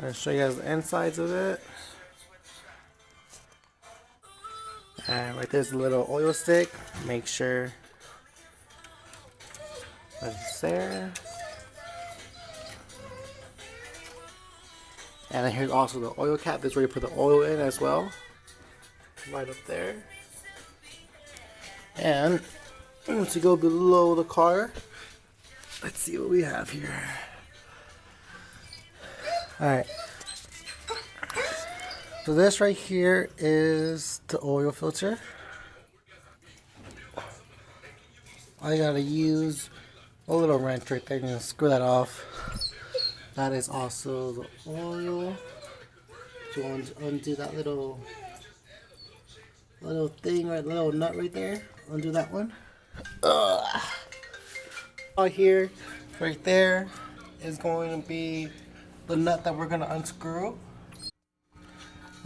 I'll show you guys the insides of it. And right there's a little oil stick. Make sure that's there. And then here's also the oil cap. This is where you put the oil in as well. Right up there. And once you go below the car, let's see what we have here. Alright. So this right here is the oil filter. I gotta use a little wrench right there and screw that off. That is also the oil. So you want to undo that little thing, right, little nut right there. Undo that one. Out here, right there, is going to be the nut that we're gonna unscrew.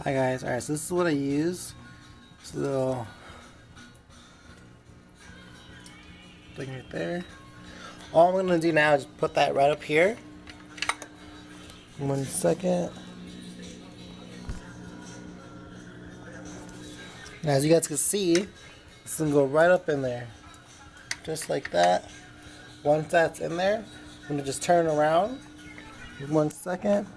Hi guys, alright, so this is what I use. This little thing right there. All I'm gonna do now is put that right up here. 1 second. Now, as you guys can see, it's gonna go right up in there, just like that. Once that's in there, I'm gonna just turn around. 1 second.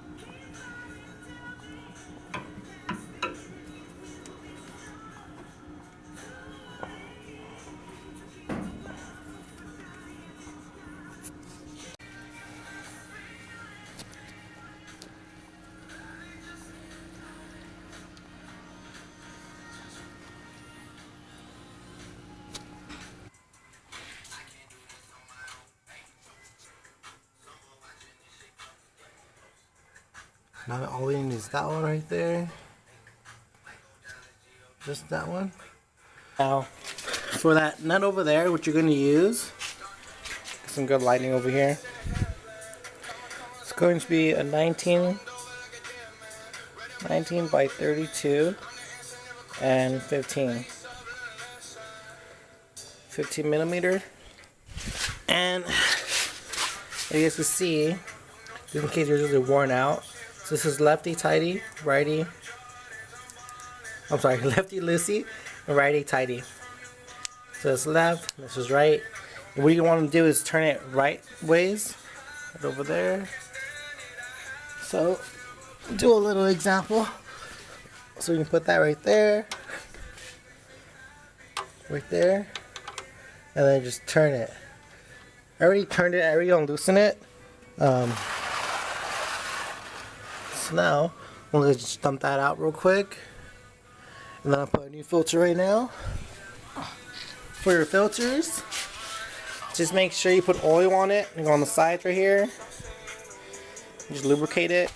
Now all we need is that one right there. Just that one. Now, for that nut over there, what you're going to use, some good lighting over here. It's going to be a 19 by 32 and 15 millimeter. And as you guys can see, just in case you're really worn out, so this is lefty tighty, righty. I'm sorry, lefty loosey and righty tighty. So it's left, this is right. And what you want to do is turn it right ways, right over there. So do a little example. So you can put that right there, and then just turn it. I already turned it, I already unloosened it. So now, I'm going to just dump that out real quick. And then I'll put a new filter right now. For your filters, just make sure you put oil on it and go on the sides right here. Just lubricate it.